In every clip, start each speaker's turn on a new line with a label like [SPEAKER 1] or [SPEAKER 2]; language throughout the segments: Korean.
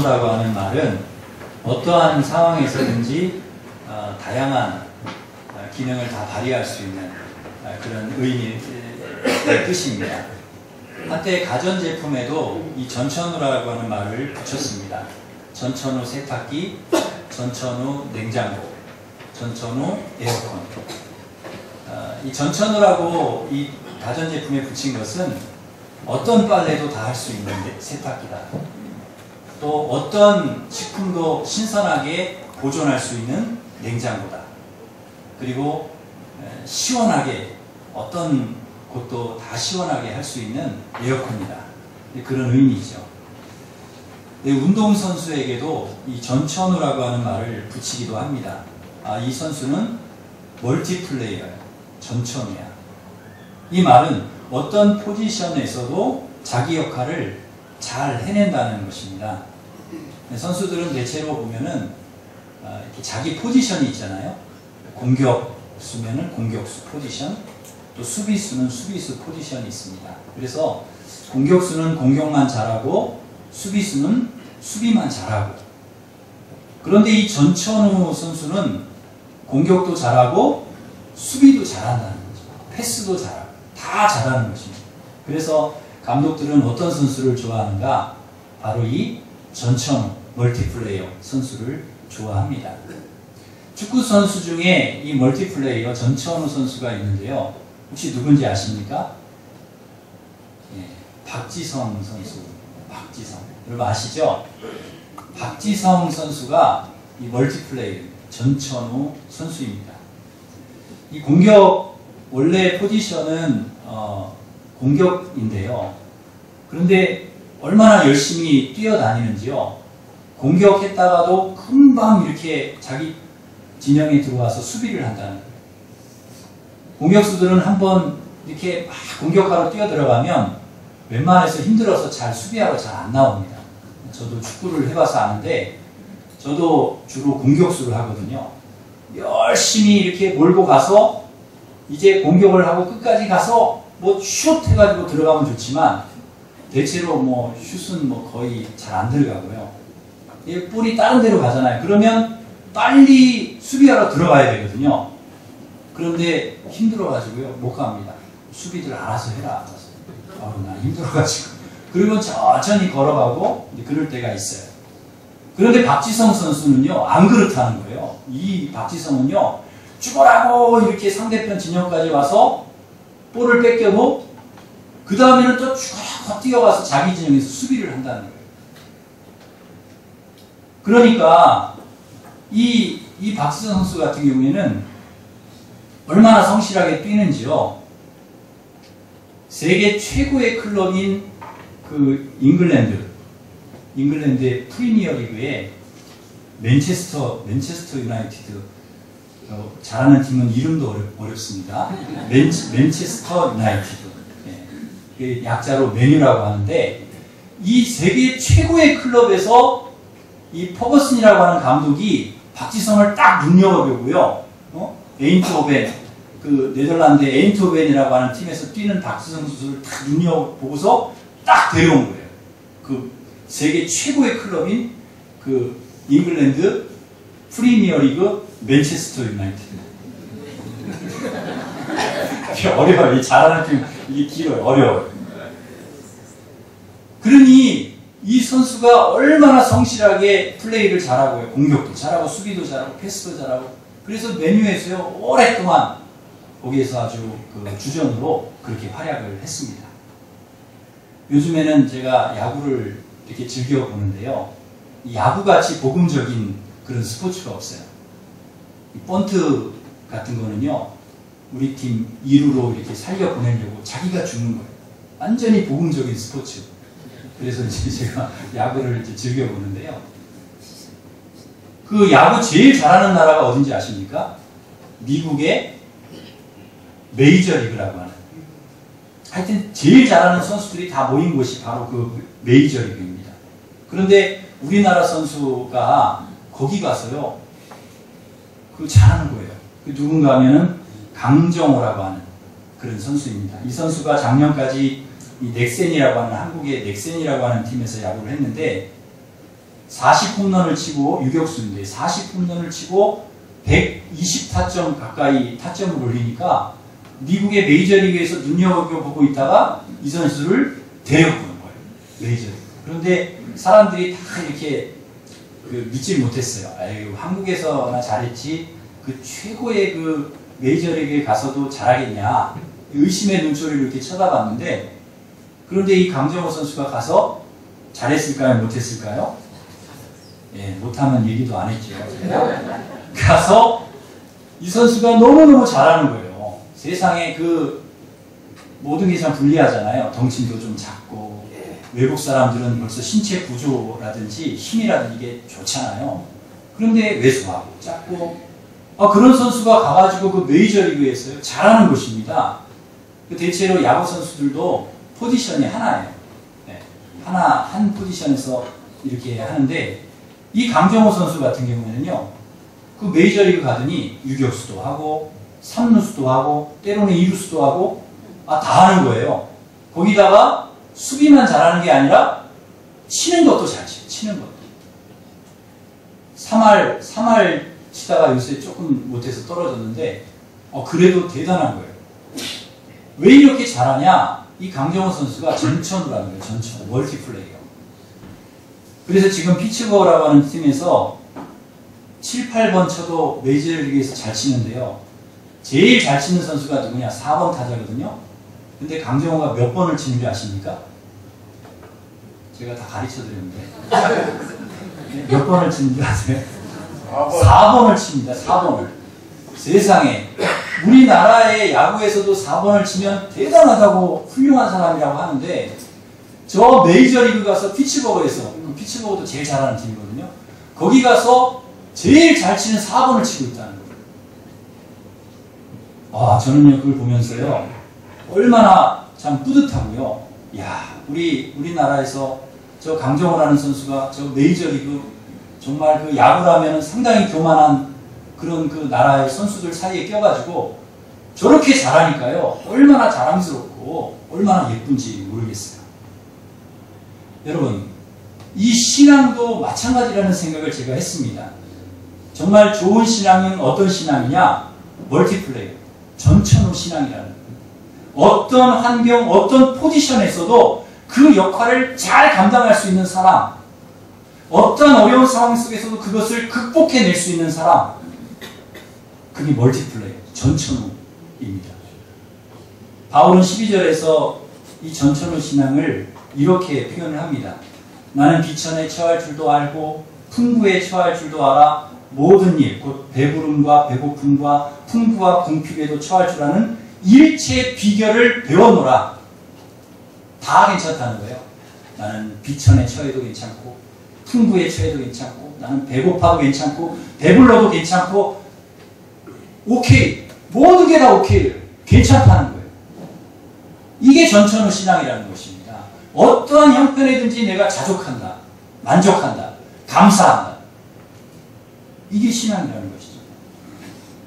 [SPEAKER 1] 전천후라고 하는 말은 어떠한 상황에서든지 다양한 기능을 다 발휘할 수 있는 그런 의미의 뜻입니다. 한때 가전제품에도 이 전천후라고 하는 말을 붙였습니다. 전천후 세탁기, 전천후 냉장고, 전천후 에어컨. 이 전천후라고 이 가전제품에 붙인 것은 어떤 빨래도 다 할 수 있는 세탁기다. 또 어떤 식품도 신선하게 보존할 수 있는 냉장고다. 그리고 시원하게 어떤 곳도 다 시원하게 할 수 있는 에어컨이다. 그런 의미죠. 운동선수에게도 이 전천후라고 하는 말을 붙이기도 합니다. 이 선수는 멀티플레이어야. 전천후야. 이 말은 어떤 포지션에서도 자기 역할을 잘 해낸다는 것입니다. 선수들은 대체로 보면은 이렇게 자기 포지션이 있잖아요. 공격수면은 공격수 포지션, 또 수비수는 수비수 포지션이 있습니다. 그래서 공격수는 공격만 잘하고 수비수는 수비만 잘하고. 그런데 이 전천후 선수는 공격도 잘하고 수비도 잘한다는 거죠. 패스도 잘하고 다 잘하는 것입니다. 그래서 감독들은 어떤 선수를 좋아하는가? 바로 이 전천후 멀티플레이어 선수를 좋아합니다. 축구 선수 중에 이 멀티플레이어 전천후 선수가 있는데요. 혹시 누군지 아십니까? 예, 박지성 선수. 박지성. 여러분 아시죠? 박지성 선수가 이 멀티플레이어 전천후 선수입니다. 이 공격 원래 포지션은 공격인데요. 그런데 얼마나 열심히 뛰어다니는지요. 공격했다가도 금방 이렇게 자기 진영에 들어와서 수비를 한다는 거예요. 공격수들은 한번 이렇게 막 공격하러 뛰어들어가면 웬만해서 힘들어서 잘 수비하러 잘 안 나옵니다. 저도 축구를 해봐서 아는데 저도 주로 공격수를 하거든요. 열심히 이렇게 몰고 가서 이제 공격을 하고 끝까지 가서 뭐 슛 해가지고 들어가면 좋지만 대체로 뭐 슛은 뭐 거의 잘 안 들어가고요. 볼이 다른 데로 가잖아요. 그러면 빨리 수비하러 들어가야 되거든요. 그런데 힘들어가지고요 못 갑니다. 수비들 알아서 해라. 나 힘들어가지고. 그리고 천천히 걸어가고 그럴 때가 있어요. 그런데 박지성 선수는요 안 그렇다는 거예요. 이 박지성은요 죽어라고 이렇게 상대편 진영까지 와서 볼을 뺏겨도 그 다음에는 또 죽어라고 뛰어가서 자기 진영에서 수비를 한다는 거예요. 그러니까 이 박지성 선수 같은 경우에는 얼마나 성실하게 뛰는지요. 세계 최고의 클럽인 그 잉글랜드의 프리미어 리그에 맨체스터 유나이티드 잘하는 팀은 이름도 어렵습니다. 맨체스터 유나이티드. 네. 약자로 맨유라고 하는데 이 세계 최고의 클럽에서 이 퍼거슨이라고 하는 감독이 박지성을 딱 눈여겨보고요. 에인트호벤, 그 네덜란드 에인트호벤이라고 하는 팀에서 뛰는 박지성 선수를 딱 눈여보고서 딱 데려온 거예요. 그 세계 최고의 클럽인 그 잉글랜드 프리미어리그 맨체스터 유나이티드. 이게 어려워요. 이 잘하는 팀 이게 길어요. 어려워요. 그러니 이 선수가 얼마나 성실하게 플레이를 잘하고요. 공격도 잘하고 수비도 잘하고 패스도 잘하고. 그래서 맨유에서요 오랫동안 거기에서 아주 그 주전으로 그렇게 활약을 했습니다. 요즘에는 제가 야구를 이렇게 즐겨보는데요. 이 야구같이 복음적인 그런 스포츠가 없어요. 이 번트 같은 거는요, 우리 팀 2루로 이렇게 살려보내려고 자기가 주는 거예요. 완전히 복음적인 스포츠. 그래서 이제 제가 야구를 이제 즐겨보는데요. 그 야구 제일 잘하는 나라가 어딘지 아십니까? 미국의 메이저리그라고 하는. 하여튼 제일 잘하는 선수들이 다 모인 곳이 바로 그 메이저리그입니다. 그런데 우리나라 선수가 거기 가서요, 그 잘하는 거예요. 그 누군가 하면은 강정호라고 하는 그런 선수입니다. 이 선수가 작년까지 이 넥센이라고 하는 한국의 넥센이라고 하는 팀에서 야구를 했는데 40홈런을 치고 유격수인데 40홈런을 치고 120타점 가까이 타점을 올리니까 미국의 메이저리그에서 눈여겨보고 있다가 이 선수를 데려보는 거예요. 메이저리그. 그런데 사람들이 다 이렇게 믿지 못했어요. 아유, 한국에서나 잘했지 그 최고의 그 메이저리그에 가서도 잘하겠냐 의심의 눈초리를 이렇게 쳐다봤는데, 그런데 이 강정호 선수가 가서 잘했을까요? 못했을까요? 예, 못하면 얘기도 안 했죠. 가서 이 선수가 너무너무 잘하는 거예요. 세상에 그 모든 게 참 불리하잖아요. 덩치도 좀 작고 외국 사람들은 벌써 신체 구조라든지 힘이라든지 이게 좋잖아요. 그런데 왜소하고 작고 그런 선수가 가가지고 그 메이저리그에서 잘하는 것입니다. 대체로 야구 선수들도 포지션이 하나예요. 네. 한 포지션에서 이렇게 하는데 이 강정호 선수 같은 경우에는요, 그 메이저리그 가더니 유격수도 하고 3루수도 하고 때로는 2루수도 하고 다 하는 거예요. 거기다가 수비만 잘하는 게 아니라 치는 것도 잘 쳐요. 치는 것도. 3할 치다가 요새 조금 못해서 떨어졌는데 그래도 대단한 거예요. 왜 이렇게 잘하냐? 이 강정호 선수가 전천후라는 거예요. 전천, 멀티플레이어. 그래서 지금 피츠버그라고 하는 팀에서 7, 8번 쳐도 메이저리그에서 잘 치는데요. 제일 잘 치는 선수가 누구냐? 4번 타자거든요. 근데 강정호가 몇 번을 치는 줄 아십니까? 제가 다 가르쳐 드렸는데. 몇 번을 치는 줄 아세요? 4번을 칩니다. 4번을. 세상에. 우리나라의 야구에서도 4번을 치면 대단하다고 훌륭한 사람이라고 하는데, 저 메이저리그 가서 피츠버그에서, 피츠버그도 제일 잘하는 팀이거든요. 거기 가서 제일 잘 치는 4번을 치고 있다는 거예요. 저는요, 그걸 보면서요, 얼마나 참 뿌듯하고요. 야, 우리나라에서 저 강정호라는 선수가 저 메이저리그 정말 그 야구라면 상당히 교만한 그런 그 나라의 선수들 사이에 껴가지고 저렇게 잘하니까요, 얼마나 자랑스럽고 얼마나 예쁜지 모르겠어요. 여러분, 이 신앙도 마찬가지라는 생각을 제가 했습니다. 정말 좋은 신앙은 어떤 신앙이냐? 멀티플레이어, 전천후 신앙이라는 거예요. 어떤 환경, 어떤 포지션에서도 그 역할을 잘 감당할 수 있는 사람, 어떤 어려운 상황 속에서도 그것을 극복해낼 수 있는 사람, 그게 멀티플레이어, 전천후입니다. 바울은 12절에서 이 전천후 신앙을 이렇게 표현을 합니다. 나는 비천에 처할 줄도 알고 풍부에 처할 줄도 알아 모든 일, 곧 배부름과 배고픔과 풍부와 궁핍에도 처할 줄 아는 일체 비결을 배워노라. 다 괜찮다는 거예요. 나는 비천에 처해도 괜찮고 풍부에 처해도 괜찮고 나는 배고파도 괜찮고 배불러도 괜찮고 오케이. 모든 게 다 오케이. 괜찮다는 거예요. 이게 전천후 신앙이라는 것입니다. 어떠한 형편에든지 내가 자족한다. 만족한다. 감사한다. 이게 신앙이라는 것이죠.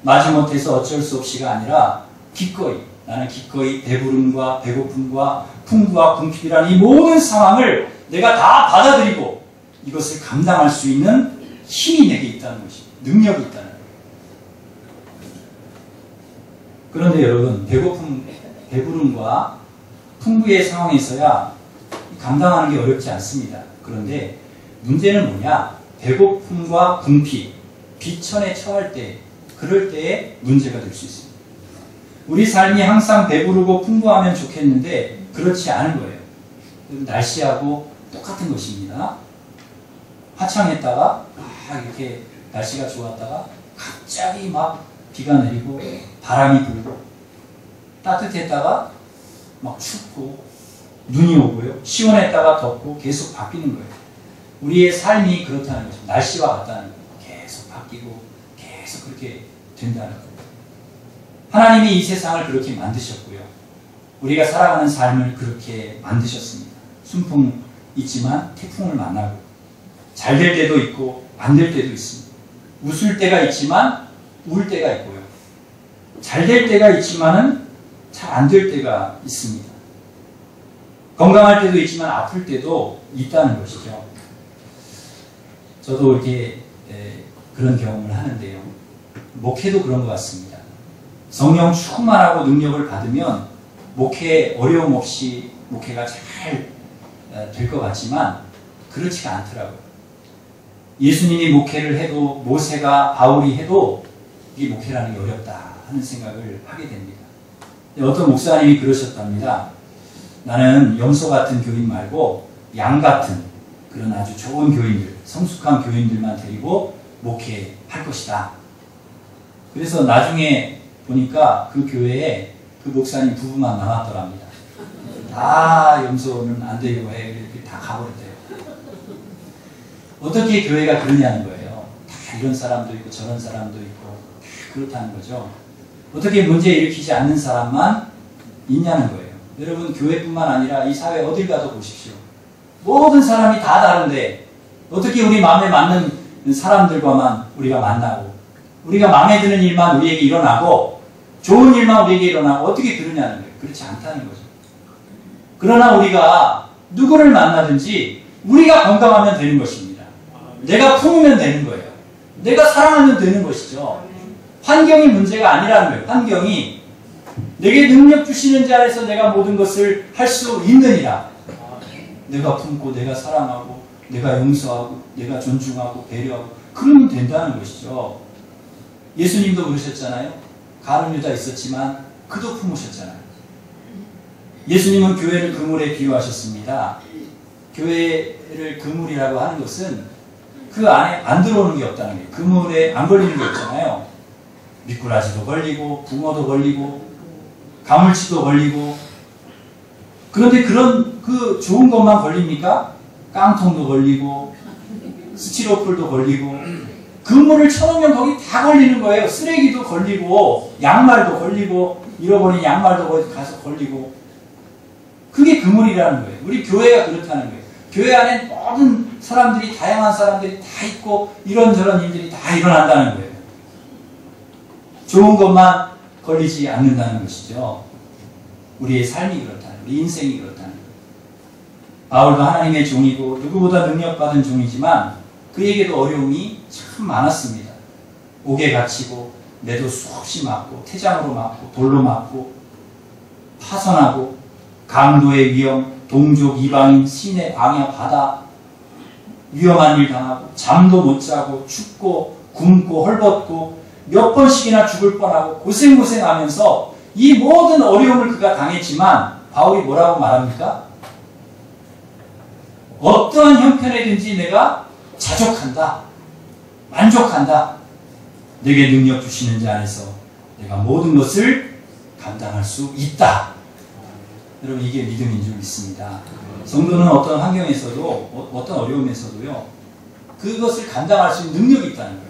[SPEAKER 1] 마지못해서 어쩔 수 없이가 아니라 기꺼이, 나는 기꺼이 배부름과 배고픔과 풍부와 궁핍이라는 이 모든 상황을 내가 다 받아들이고 이것을 감당할 수 있는 힘이 내게 있다는 것입니다. 능력이 있다는 거예요. 그런데 여러분, 배부름과 풍부의 상황에서야 감당하는 게 어렵지 않습니다. 그런데 문제는 뭐냐? 배고픔과 궁핍, 비천에 처할 때, 그럴 때에 문제가 될 수 있습니다. 우리 삶이 항상 배부르고 풍부하면 좋겠는데 그렇지 않은 거예요. 날씨하고 똑같은 것입니다. 화창했다가 이렇게 날씨가 좋았다가 갑자기 막 비가 내리고 바람이 불고 따뜻했다가 막 춥고 눈이 오고요. 시원했다가 덥고 계속 바뀌는 거예요. 우리의 삶이 그렇다는 거죠. 날씨와 같다는 거예요. 계속 바뀌고 계속 그렇게 된다는 거예요. 하나님이 이 세상을 그렇게 만드셨고요. 우리가 살아가는 삶을 그렇게 만드셨습니다. 순풍 있지만 태풍을 만나고 잘 될 때도 있고 안 될 때도 있습니다. 웃을 때가 있지만 울 때가 있고요. 잘 될 때가 있지만은 잘 안 될 때가 있습니다. 건강할 때도 있지만 아플 때도 있다는 것이죠. 저도 이렇게 그런 경험을 하는데요. 목회도 그런 것 같습니다. 성령 충만하고 능력을 받으면 목회 어려움 없이 목회가 잘 될 것 같지만 그렇지가 않더라고요. 예수님이 목회를 해도 모세가 바울이 해도 이게 목회라는 게 어렵다 하는 생각을 하게 됩니다. 어떤 목사님이 그러셨답니다. 나는 염소 같은 교인 말고 양 같은 그런 아주 좋은 교인들, 성숙한 교인들만 데리고 목회할 것이다. 그래서 나중에 보니까 그 교회에 그 목사님 부부만 남았더랍니다. 다 염소는 안 되고 해. 이렇게 다 가버렸대요. 어떻게 교회가 그러냐는 거예요. 다 이런 사람도 있고 저런 사람도 있고 다 그렇다는 거죠. 어떻게 문제 일으키지 않는 사람만 있냐는 거예요. 여러분 교회뿐만 아니라 이 사회 어딜 가도 보십시오. 모든 사람이 다 다른데 어떻게 우리 마음에 맞는 사람들과만 우리가 만나고 우리가 마음에 드는 일만 우리에게 일어나고 좋은 일만 우리에게 일어나고 어떻게 그러냐는 거예요. 그렇지 않다는 거죠. 그러나 우리가 누구를 만나든지 우리가 건강하면 되는 것입니다. 내가 품으면 되는 거예요. 내가 사랑하면 되는 것이죠. 환경이 문제가 아니라는 거예요. 환경이 내게 능력 주시는 자 안에서 내가 모든 것을 할 수 있느니라. 내가 품고 내가 사랑하고 내가 용서하고 내가 존중하고 배려하고 그러면 된다는 것이죠. 예수님도 그러셨잖아요. 가룟 유다 있었지만 그도 품으셨잖아요. 예수님은 교회를 그물에 비유하셨습니다. 교회를 그물이라고 하는 것은 그 안에 안 들어오는 게 없다는 거예요. 그물에 안 걸리는 게 없잖아요. 미꾸라지도 걸리고 붕어도 걸리고 가물치도 걸리고 그런데 그런 그 좋은 것만 걸립니까? 깡통도 걸리고 스티로폴도 걸리고 그물을 쳐놓으면 거기 다 걸리는 거예요. 쓰레기도 걸리고 양말도 걸리고 잃어버린 양말도 거기 가서 걸리고 그게 그물이라는 거예요. 우리 교회가 그렇다는 거예요. 교회 안에 모든 사람들이 다양한 사람들이 다 있고 이런저런 일들이 다 일어난다는 거예요. 좋은 것만 걸리지 않는다는 것이죠. 우리의 삶이 그렇다는 거예요. 우리 인생이 그렇다는 거예요. 바울도 하나님의 종이고 누구보다 능력받은 종이지만 그에게도 어려움이 참 많았습니다. 옥에 갇히고 매도 수없이 맞고 태장으로 맞고 돌로 맞고 파선하고 강도의 위험, 동족, 이방인, 신의 방해, 바다 위험한 일 당하고 잠도 못 자고 춥고 굶고 헐벗고 몇 번씩이나 죽을 뻔하고 고생하면서 이 모든 어려움을 그가 당했지만 바울이 뭐라고 말합니까? 어떠한 형편에든지 내가 자족한다. 만족한다. 내게 능력 주시는 자 안에서 내가 모든 것을 감당할 수 있다. 여러분 이게 믿음인 줄 믿습니다. 성도는 어떤 환경에서도 어떤 어려움에서도요. 그것을 감당할 수 있는 능력이 있다는 거예요.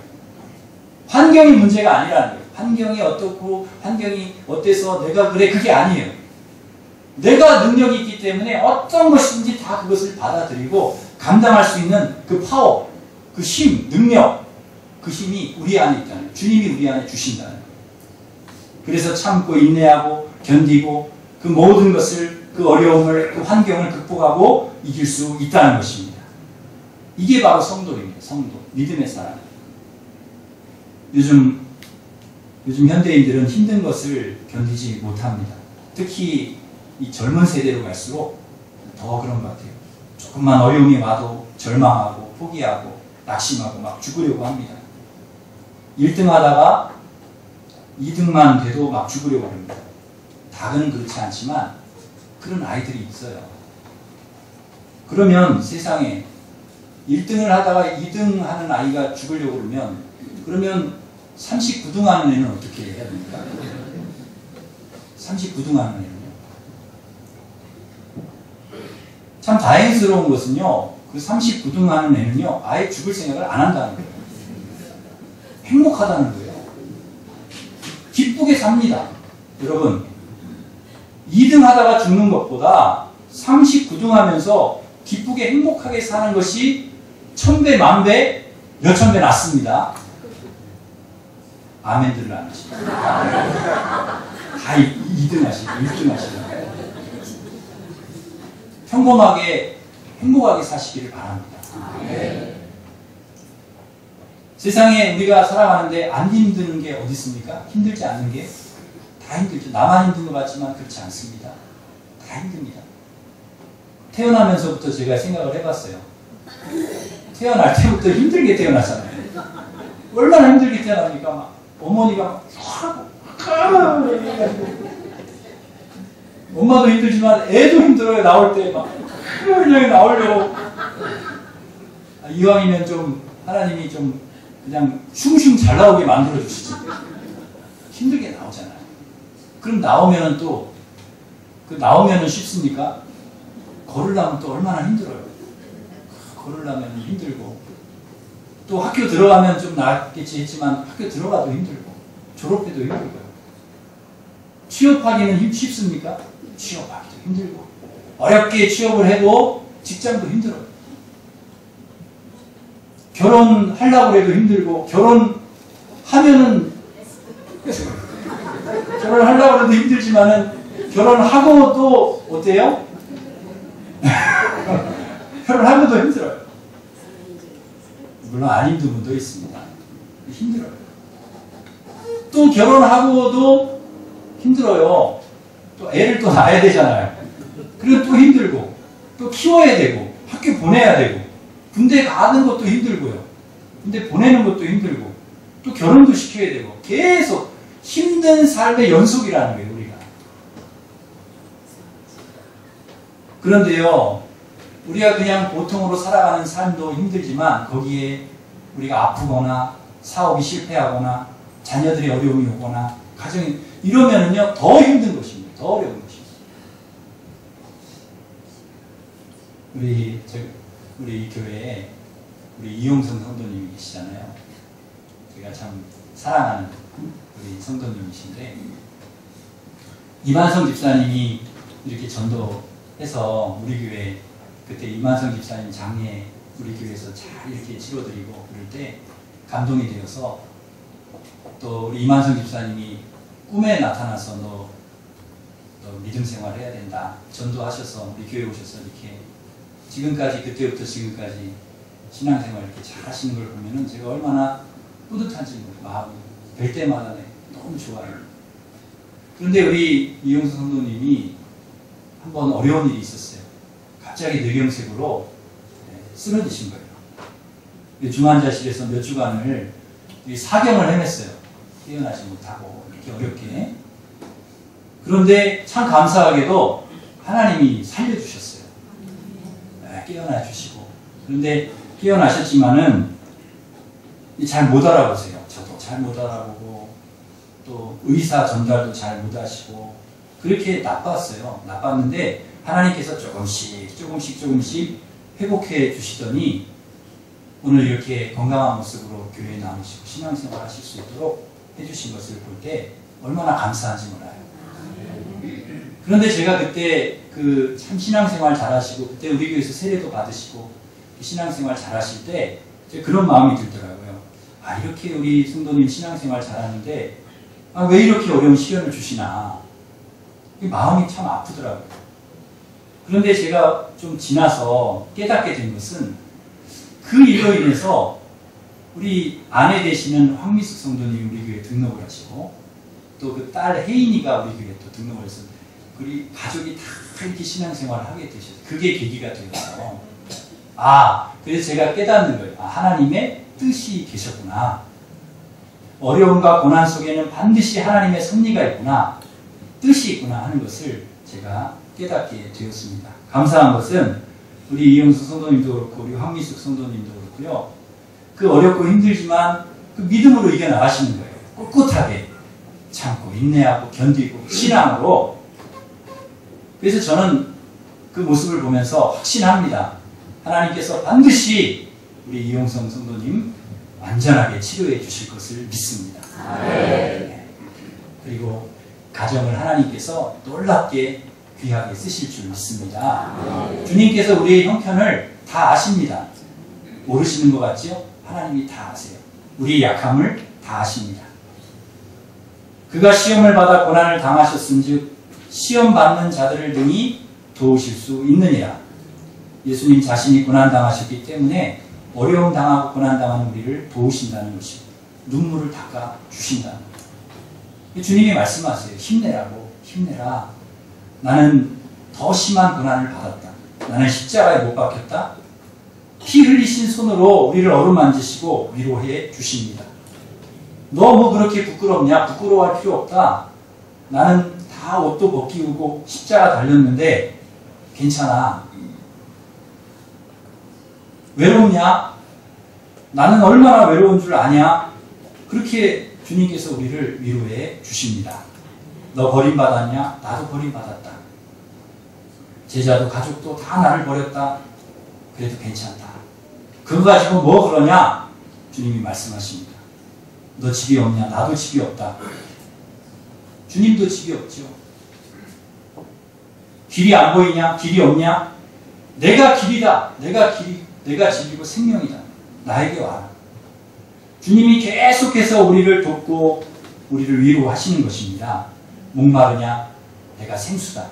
[SPEAKER 1] 환경이 문제가 아니라는 거예요. 환경이 어떻고 환경이 어때서 내가 그래 그게 아니에요. 내가 능력이 있기 때문에 어떤 것인지 다 그것을 받아들이고 감당할 수 있는 그 파워, 그 힘, 능력 그 힘이 우리 안에 있다는 거예요. 주님이 우리 안에 주신다는 거예요. 그래서 참고 인내하고 견디고 그 모든 것을 그 어려움을 그 환경을 극복하고 이길 수 있다는 것입니다. 이게 바로 성도입니다. 성도. 믿음의 사람. 요즘 현대인들은 힘든 것을 견디지 못합니다. 특히 이 젊은 세대로 갈수록 더 그런 것 같아요. 조금만 어려움이 와도 절망하고 포기하고 낙심하고 막 죽으려고 합니다. 1등 하다가 2등만 돼도 막 죽으려고 합니다. 다는 그렇지 않지만 그런 아이들이 있어요. 그러면 세상에 1등을 하다가 2등 하는 아이가 죽으려고 그러면 39등 하는 애는 어떻게 해야 됩니까? 39등 하는 애는요. 참 다행스러운 것은요. 그 39등 하는 애는요. 아예 죽을 생각을 안 한다는 거예요. 행복하다는 거예요. 기쁘게 삽니다. 여러분 2등 하다가 죽는 것보다 39등 하면서 기쁘게 행복하게 사는 것이 1000배, 만배, 몇천 배 낫습니다. 아멘들을 안 하시고 다 2등 하시고 1등 하시고 평범하게 행복하게 사시기를 바랍니다. 세상에 우리가 살아가는데 안 힘드는 게 어디 있습니까? 힘들지 않는 게 다 힘들죠. 나만 힘든 것 같지만 그렇지 않습니다. 다 힘듭니다. 태어나면서부터 제가 생각을 해봤어요. 태어날 때부터 힘들게 태어났잖아요. 얼마나 힘들게 태어납니까? 막 어머니가 막 엄마도 힘들지만 애도 힘들어요. 나올 때 막 그냥 나오려고. 이왕이면 좀 하나님이 좀 그냥 슝슝 잘 나오게 만들어 주시죠. 힘들게 나오잖아요. 그럼 나오면은 또 그 나오면은 쉽습니까? 걸으려면 또 얼마나 힘들어요. 걸으려면 힘들고 또 학교 들어가면 좀 낫겠지 했지만 학교 들어가도 힘들고 졸업해도 힘들고요. 취업하기는 쉽습니까? 취업하기도 힘들고 어렵게 취업을 해도 직장도 힘들어요. 결혼하려고 해도 힘들고 결혼하면은 결혼하려고 해도 힘들지만은 결혼하고도 어때요? 결혼하고도 힘들어요. 물론 안 힘든 분도 있습니다. 힘들어요. 또 결혼하고도 힘들어요. 또 애를 또 낳아야 되잖아요. 그리고 또 힘들고 또 키워야 되고 학교 보내야 되고 군대 가는 것도 힘들고요. 군대 보내는 것도 힘들고 또 결혼도 시켜야 되고 계속 힘든 삶의 연속이라는 거예요. 우리가. 그런데요. 우리가 그냥 보통으로 살아가는 삶도 힘들지만 거기에 우리가 아프거나 사업이 실패하거나 자녀들이 어려움이 오거나 가정이 이러면은요 더 힘든 것입니다. 더 어려운 것입니다. 우리 교회에 우리 이용성 성도님이 계시잖아요. 제가 참 사랑하는 우리 성도님이신데 이만성 집사님이 이렇게 전도해서 우리 교회 그때 이만성 집사님 장례 우리 교회에서 잘 이렇게 치러드리고 그럴 때 감동이 되어서 또 우리 이만성 집사님이 꿈에 나타나서 너 믿음 생활 해야 된다. 전도하셔서 우리 교회 오셔서 이렇게 지금까지 그때부터 지금까지 신앙생활 이렇게 잘 하시는 걸 보면은 제가 얼마나 뿌듯한지 마음이 뵐 때마다 너무 좋아요. 그런데 우리 이용수 성도님이 한번 어려운 일이 있었어요. 갑자기 뇌경색으로 쓰러지신 거예요. 중환자실에서 몇 주간을 사경을 헤맸어요. 깨어나지 못하고 이렇게 어렵게. 그런데 참 감사하게도 하나님이 살려주셨어요. 깨어나 주시고. 그런데 깨어나셨지만은 잘 못 알아보세요. 저도 잘 못 알아보고 또 의사 전달도 잘 못 하시고 그렇게 나빴어요. 나빴는데 하나님께서 조금씩 회복해 주시더니 오늘 이렇게 건강한 모습으로 교회에 남으시고 신앙생활 하실 수 있도록 해주신 것을 볼 때 얼마나 감사한지 몰라요. 그런데 제가 그때 그 참 신앙생활 잘하시고 그때 우리 교회에서 세례도 받으시고 신앙생활 잘하실 때 그런 마음이 들더라고요. 아 이렇게 우리 성도님 신앙생활 잘하는데 왜 이렇게 어려운 시련을 주시나 마음이 참 아프더라고요. 그런데 제가 좀 지나서 깨닫게 된 것은 그 일로 인해서 우리 아내 되시는 황미숙 성도님이 우리 교회에 등록을 하시고 또 그 딸 혜인이가 우리 교회에 또 등록을 해서 우리 가족이 다 이렇게 신앙생활을 하게 되셨어요. 그게 계기가 되어서 그래서 제가 깨닫는 거예요. 하나님의 뜻이 계셨구나. 어려움과 고난 속에는 반드시 하나님의 섭리가 있구나. 뜻이 있구나 하는 것을 제가 깨닫게 되었습니다. 감사한 것은 우리 이영수 성도님도 그렇고 우리 황미숙 성도님도 그렇고요. 그 어렵고 힘들지만 그 믿음으로 이겨나가시는 거예요. 꿋꿋하게 참고 인내하고 견디고 신앙으로. 그래서 저는 그 모습을 보면서 확신합니다. 하나님께서 반드시 우리 이용성 성도님 완전하게 치료해 주실 것을 믿습니다. 네. 그리고 가정을 하나님께서 놀랍게 귀하게 쓰실 줄 믿습니다. 주님께서 우리의 형편을 다 아십니다. 모르시는 것 같죠? 하나님이 다 아세요. 우리의 약함을 다 아십니다. 그가 시험을 받아 고난을 당하셨은즉 시험 받는 자들을 등이 도우실 수 있느니라. 예수님 자신이 고난 당하셨기 때문에 어려움 당하고 고난당하는 우리를 도우신다는 것입니다. 눈물을 닦아 주신다는 것. 주님이 말씀하세요. 힘내라고. 힘내라. 나는 더 심한 고난을 받았다. 나는 십자가에 못 박혔다. 피 흘리신 손으로 우리를 어루만지시고 위로해 주십니다. 너 뭐 그렇게 부끄럽냐? 부끄러워할 필요 없다. 나는 다 옷도 벗기우고 십자가 달렸는데 괜찮아. 외롭냐? 나는 얼마나 외로운 줄 아냐? 그렇게 주님께서 우리를 위로해 주십니다. 너 버림받았냐? 나도 버림받았다. 제자도 가족도 다 나를 버렸다. 그래도 괜찮다. 그거 가지고 뭐 그러냐? 주님이 말씀하십니다. 너 집이 없냐? 나도 집이 없다. 주님도 집이 없죠. 길이 안 보이냐? 길이 없냐? 내가 길이다. 내가 집이고 생명이다. 나에게 와라. 주님이 계속해서 우리를 돕고 우리를 위로하시는 것입니다. 목마르냐? 내가 생수다.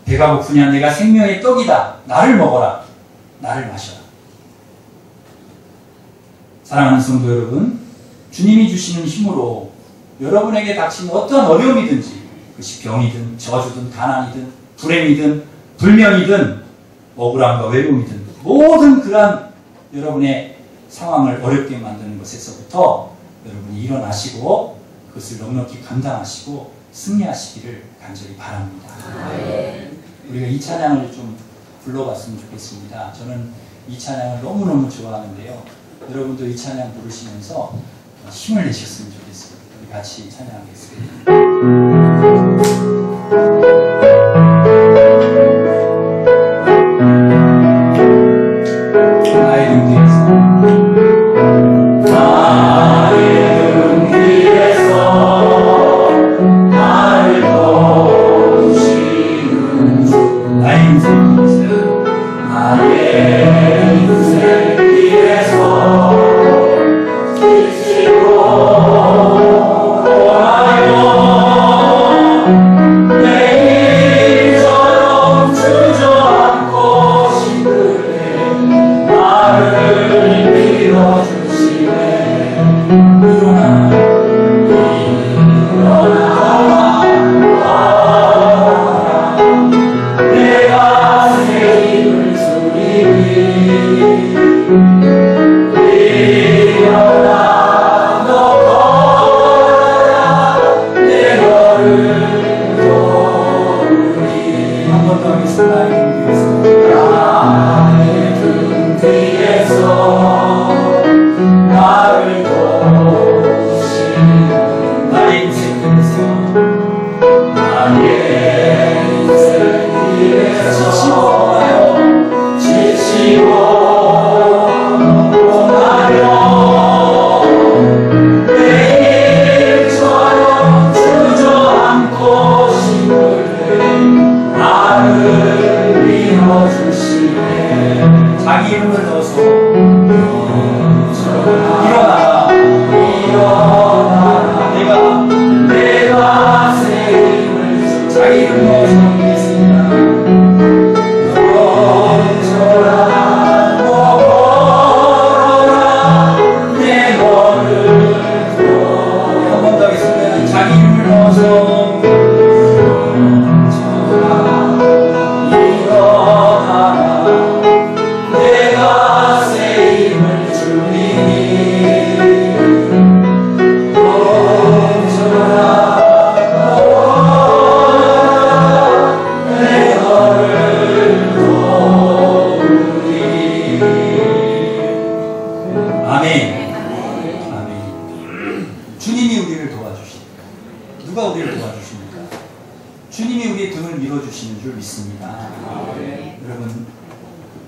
[SPEAKER 1] 배가 고프냐? 내가 생명의 떡이다. 나를 먹어라. 나를 마셔라. 사랑하는 성도 여러분, 주님이 주시는 힘으로 여러분에게 닥친 어떤 어려움이든지, 그것이 병이든 저주든 가난이든 불행이든 불면이든 억울함과 외로움이든 모든 그러한 여러분의 상황을 어렵게 만드는 것에서부터 여러분이 일어나시고 그것을 넉넉히 감당하시고 승리하시기를 간절히 바랍니다. 우리가 이 찬양을 좀 불러봤으면 좋겠습니다. 저는 이 찬양을 너무너무 좋아하는데요. 여러분도 이 찬양 부르시면서 힘을 내셨으면 좋겠습니다. 우리 같이 찬양하겠습니다. 나의 등 뒤에서 나를 도우시는 주 나의 인생 길에서 자기 이름을 넣어서 일어나라. 내가 새 힘을 자기 이름 넣어서 하겠습니다. 넘쳐라 먹어라 내 너를 한 번 더 하겠습니다. 자기 이름을 넣어서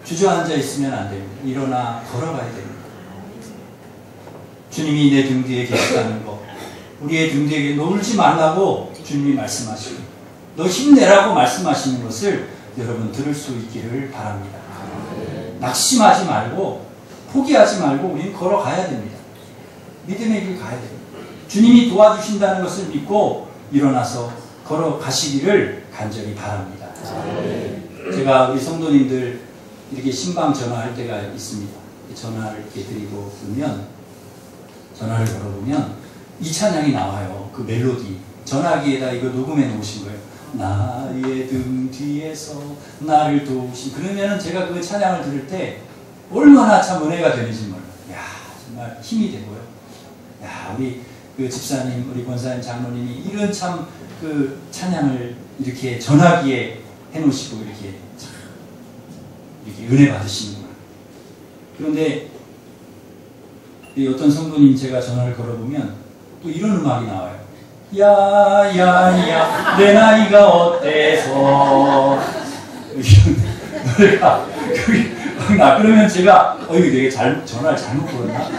[SPEAKER 1] 주저앉아 있으면 안 됩니다. 일어나 걸어가야 됩니다. 주님이 내 등 뒤에 계시다는 것, 우리의 등 뒤에 놀지 말라고 주님이 말씀하시고 너 힘내라고 말씀하시는 것을 여러분 들을 수 있기를 바랍니다. 낙심하지 말고 포기하지 말고 우리는 걸어가야 됩니다. 믿음의 길 가야 됩니다. 주님이 도와주신다는 것을 믿고 일어나서 걸어가시기를 간절히 바랍니다. 제가 우리 성도님들 이렇게 신방 전화할 때가 있습니다. 전화를 이렇게 드리고 그러면, 전화를 걸어보면 이 찬양이 나와요. 그 멜로디. 전화기에다 이거 녹음해 놓으신 거예요. 나의 등 뒤에서 나를 도우신. 그러면은 제가 그 찬양을 들을 때 얼마나 참 은혜가 되는지 몰라요. 야, 정말 힘이 되고요. 야, 우리 그 집사님, 우리 권사님, 장로님이 이런 참 그 찬양을 이렇게 전화기에 해놓으시고 이렇게 은혜 받으시는구나. 그런데 어떤 성도님 제가 전화를 걸어보면 또 이런 음악이 나와요. 야야야 내 나이가 어때서 이런 노래가 나 그러면 제가 이거 되게 전화를 잘못 걸었나?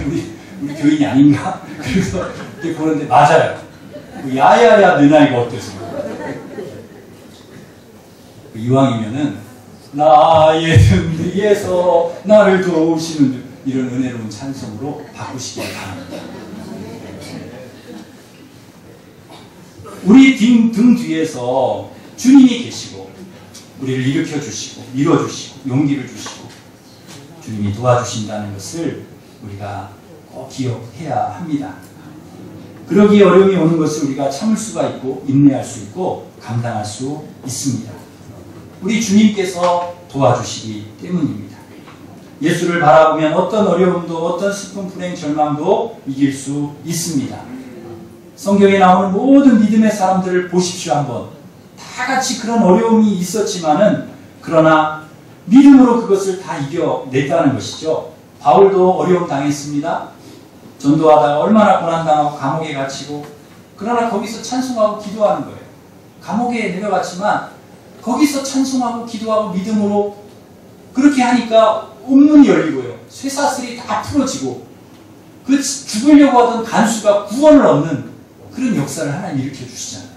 [SPEAKER 1] 우리 교인이 아닌가? 그래서 이렇게 보는데 맞아요. 야야야 내 나이가 어때서 이왕이면은 나의 등 뒤에서 나를 도우시는 이런 은혜로운 찬송으로 바꾸시기 바랍니다. 우리 등 뒤에서 주님이 계시고 우리를 일으켜 주시고 밀어주시고 용기를 주시고 주님이 도와주신다는 것을 우리가 꼭 기억해야 합니다. 그러기에 어려움이 오는 것을 우리가 참을 수가 있고 인내할 수 있고 감당할 수 있습니다. 우리 주님께서 도와주시기 때문입니다. 예수를 바라보면 어떤 어려움도 어떤 슬픔, 불행, 절망도 이길 수 있습니다. 성경에 나오는 모든 믿음의 사람들을 보십시오. 한번 다 같이 그런 어려움이 있었지만은 그러나 믿음으로 그것을 다 이겨냈다는 것이죠. 바울도 어려움 당했습니다. 전도하다가 얼마나 고난당하고 감옥에 갇히고 그러나 거기서 찬송하고 기도하는 거예요. 감옥에 내려갔지만 거기서 찬송하고 기도하고 믿음으로 그렇게 하니까 옥문이 열리고요. 쇠사슬이 다 풀어지고 그 죽으려고 하던 간수가 구원을 얻는 그런 역사를 하나님 일으켜 주시잖아요.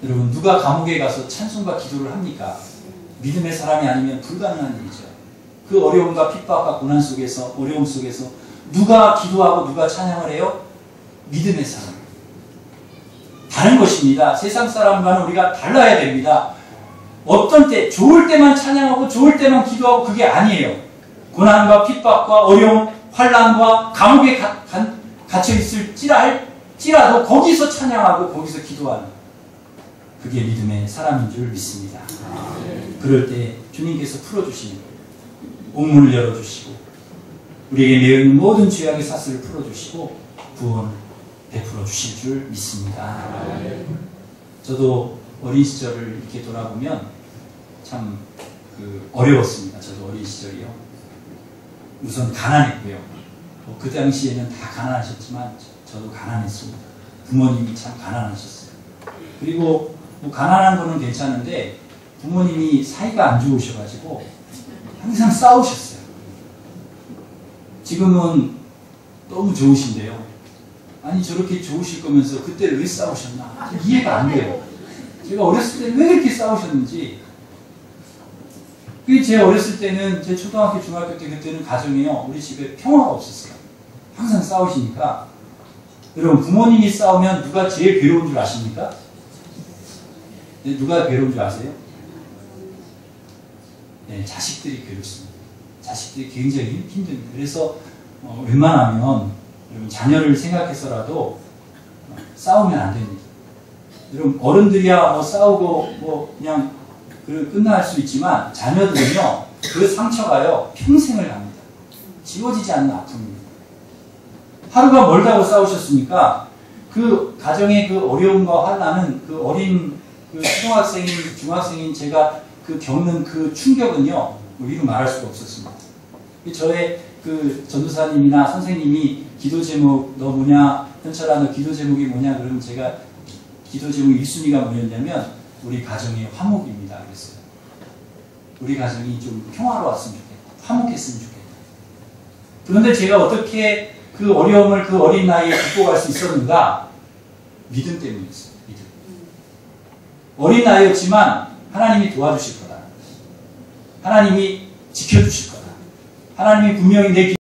[SPEAKER 1] 여러분 누가 감옥에 가서 찬송과 기도를 합니까? 믿음의 사람이 아니면 불가능한 일이죠. 그 어려움과 핍박과 고난 속에서 어려움 속에서 누가 기도하고 누가 찬양을 해요? 믿음의 사람. 다른 것입니다. 세상 사람과는 우리가 달라야 됩니다. 어떤 때 좋을 때만 찬양하고 좋을 때만 기도하고 그게 아니에요. 고난과 핍박과 어려움, 환난과 감옥에 갇혀 있을지라도 거기서 찬양하고 거기서 기도하는 그게 믿음의 사람인 줄 믿습니다. 그럴 때 주님께서 풀어주시는 거예요. 옥문을 열어주시고 우리에게 매여있는 모든 죄악의 사슬을 풀어주시고 구원 베풀어 주실 줄 믿습니다. 저도 어린 시절을 이렇게 돌아보면 참 어려웠습니다. 저도 어린 시절이요. 우선 가난했고요. 그 당시에는 다 가난하셨지만 저도 가난했습니다. 부모님이 참 가난하셨어요. 그리고 가난한 거는 괜찮은데 부모님이 사이가 안 좋으셔가지고 항상 싸우셨어요. 지금은 너무 좋으신데요. 아니 저렇게 좋으실 거면서 그때 왜 싸우셨나? 이해가 안 돼요. 제가 어렸을 때 왜 이렇게 싸우셨는지. 제 어렸을 때는 제 초등학교 중학교 때 그때는 가정이요. 우리 집에 평화가 없었어요. 항상 싸우시니까. 여러분 부모님이 싸우면 누가 제일 괴로운 줄 아십니까? 네, 누가 괴로운 줄 아세요? 네, 자식들이 괴롭습니다. 자식들이 굉장히 힘듭니다. 그래서 웬만하면 여러분 자녀를 생각해서라도 싸우면 안 됩니다. 여러분 어른들이야 싸우고 그냥 끝날 수 있지만 자녀들은요 그 상처가요 평생을 갑니다. 지워지지 않는 아픔입니다. 하루가 멀다고 싸우셨으니까 그 가정의 그 어려움과 환난은 그 어린 그 초등학생인 중학생인 제가 겪는 그 충격은요 이루 말할 수가 없었습니다. 저의 그 전도사님이나 선생님이 기도 제목 너 뭐냐 현철아 너 기도 제목이 뭐냐 그러면 제가 기도 제목 1순위가 뭐였냐면 우리 가정의 화목입니다 그랬어요. 우리 가정이 좀 평화로웠으면 좋겠다. 화목했으면 좋겠다. 그런데 제가 어떻게 그 어려움을 그 어린 나이에 극복할 수 있었는가? 믿음 때문이었어요. 믿음. 어린 나이였지만 하나님이 도와주실 거다. 하나님이 지켜주실 거다. 하나님이 분명히 내